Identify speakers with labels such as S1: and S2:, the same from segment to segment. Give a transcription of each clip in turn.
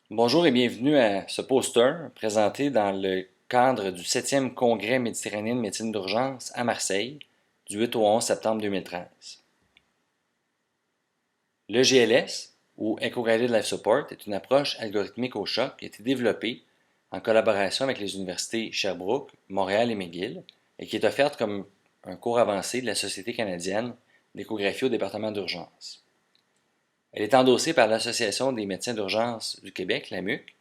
S1: Bonjour et bienvenue à ce poster présenté dans le cadre du 7e Congrès méditerranéen de médecine d'urgence à Marseille du 8 au 11 septembre 2013. Le GLS, ou Echo Guided Life Support, est une approche algorithmique au choc qui a été développée en collaboration avec les universités Sherbrooke, Montréal et McGill et qui est offerte comme un cours avancé de la Société canadienne d'échographie au département d'urgence. Elle est endossée par l'Association des médecins d'urgence du Québec, l'AMUC,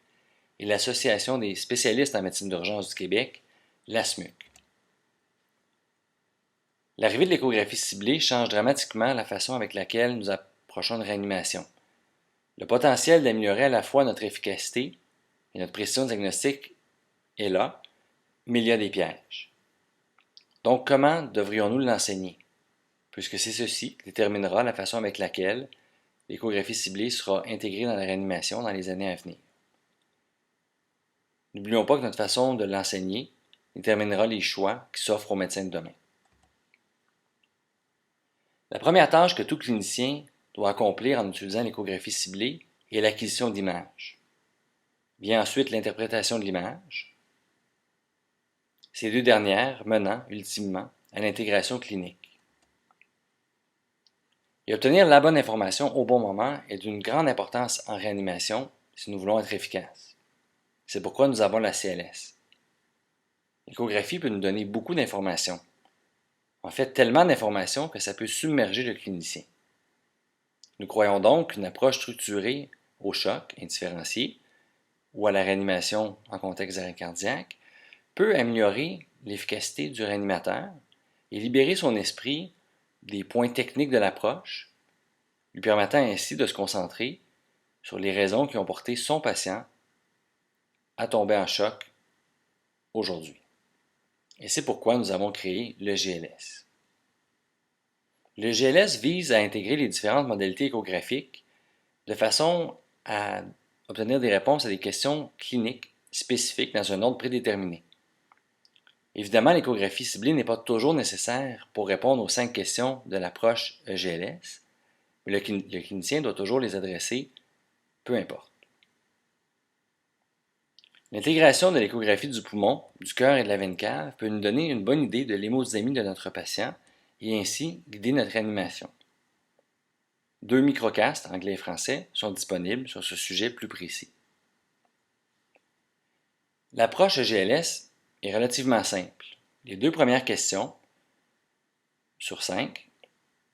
S1: et l'Association des spécialistes en médecine d'urgence du Québec, l'ASMUC. L'arrivée de l'échographie ciblée change dramatiquement la façon avec laquelle nous approchons de réanimation. Le potentiel d'améliorer à la fois notre efficacité et notre précision diagnostique est là, mais il y a des pièges. Donc, comment devrions-nous l'enseigner? Puisque c'est ceci qui déterminera la façon avec laquelle l'échographie ciblée sera intégrée dans la réanimation dans les années à venir. N'oublions pas que notre façon de l'enseigner déterminera les choix qui s'offrent aux médecins de demain. La première tâche que tout clinicien doit accomplir en utilisant l'échographie ciblée est l'acquisition d'images. Vient ensuite l'interprétation de l'image, ces deux dernières menant, ultimement, à l'intégration clinique. Et obtenir la bonne information au bon moment est d'une grande importance en réanimation si nous voulons être efficaces. C'est pourquoi nous avons la CLS. L'échographie peut nous donner beaucoup d'informations. En fait, tellement d'informations que ça peut submerger le clinicien. Nous croyons donc qu'une approche structurée au choc indifférencié ou à la réanimation en contexte d'arrêt cardiaque peut améliorer l'efficacité du réanimateur et libérer son esprit des points techniques de l'approche, lui permettant ainsi de se concentrer sur les raisons qui ont porté son patient à tomber en choc aujourd'hui. Et c'est pourquoi nous avons créé le GLS. Le GLS vise à intégrer les différentes modalités échographiques de façon à obtenir des réponses à des questions cliniques spécifiques dans un ordre prédéterminé. Évidemment, l'échographie ciblée n'est pas toujours nécessaire pour répondre aux 5 questions de l'approche EGLS, mais le clinicien doit toujours les adresser, peu importe. L'intégration de l'échographie du poumon, du cœur et de la veine cave peut nous donner une bonne idée de l'hémodynamie de notre patient et ainsi guider notre animation. 2 microcasts, anglais et français, sont disponibles sur ce sujet plus précis. L'approche EGLS est relativement simple. Les 2 premières questions, sur 5,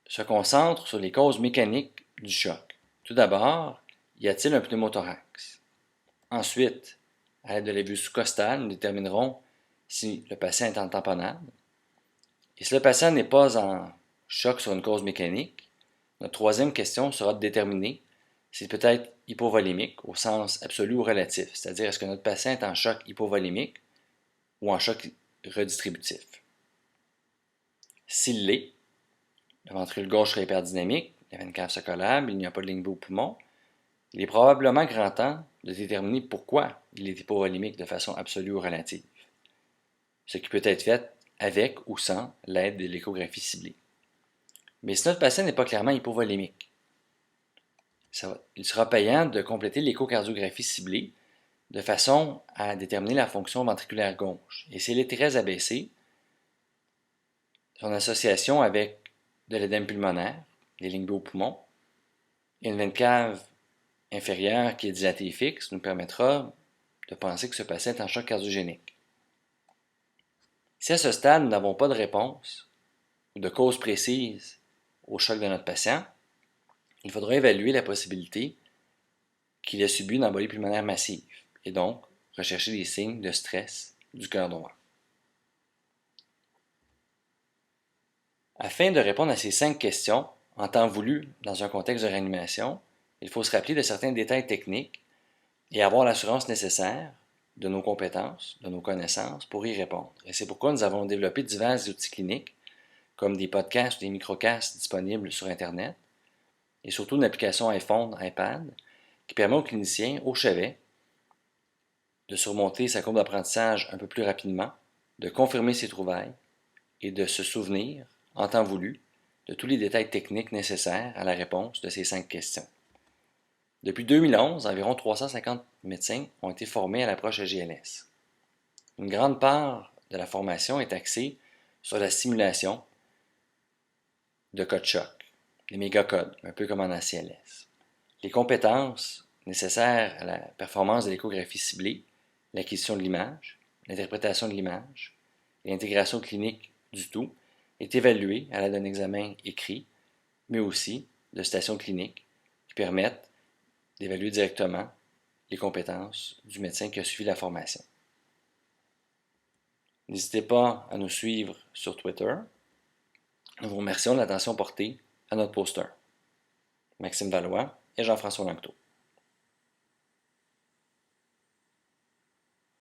S1: se concentrent sur les causes mécaniques du choc. Tout d'abord, y a-t-il un pneumothorax? Ensuite, à l'aide de la vue sous-costale, nous déterminerons si le patient est en tamponnade. Et si le patient n'est pas en choc sur une cause mécanique, notre troisième question sera de déterminer s'il peut être hypovolémique au sens absolu ou relatif, c'est-à-dire est-ce que notre patient est en choc hypovolémique ou en choc redistributif. S'il l'est, le ventricule gauche sera hyperdynamique, la veine cave se collable, il n'y a pas de ligne B au poumon. Il est probablement grand temps de déterminer pourquoi il est hypovolémique de façon absolue ou relative, ce qui peut être fait avec ou sans l'aide de l'échographie ciblée. Mais si notre patient n'est pas clairement hypovolémique, il sera payant de compléter l'échocardiographie ciblée de façon à déterminer la fonction ventriculaire gauche. Et si elle est très abaissée, son association avec de l'édème pulmonaire, des lignes B au poumon, et une veine cave inférieure qui est dilatée et fixe nous permettra de penser que ce patient est en choc cardiogénique. Si à ce stade nous n'avons pas de réponse ou de cause précise au choc de notre patient, il faudra évaluer la possibilité qu'il ait subi une embolie pulmonaire massive et donc rechercher des signes de stress du cœur droit. Afin de répondre à ces 5 questions, en temps voulu dans un contexte de réanimation, il faut se rappeler de certains détails techniques et avoir l'assurance nécessaire de nos compétences, de nos connaissances pour y répondre. Et c'est pourquoi nous avons développé divers outils cliniques, comme des podcasts ou des microcasts disponibles sur Internet, et surtout une application iPhone, iPad, qui permet au clinicien, au chevet, de surmonter sa courbe d'apprentissage un peu plus rapidement, de confirmer ses trouvailles et de se souvenir, en temps voulu, de tous les détails techniques nécessaires à la réponse de ces 5 questions. Depuis 2011, environ 350 médecins ont été formés à l'approche EGLS. Une grande part de la formation est axée sur la simulation de codes choc, les mégacodes, un peu comme en ACLS. Les compétences nécessaires à la performance de l'échographie ciblée, l'acquisition de l'image, l'interprétation de l'image et l'intégration clinique du tout est évaluée à l'aide d'un examen écrit, mais aussi de stations cliniques qui permettent d'évaluer directement les compétences du médecin qui a suivi la formation. N'hésitez pas à nous suivre sur Twitter. Nous vous remercions de l'attention portée à notre poster. Maxime Valois et Jean-François Lanctot.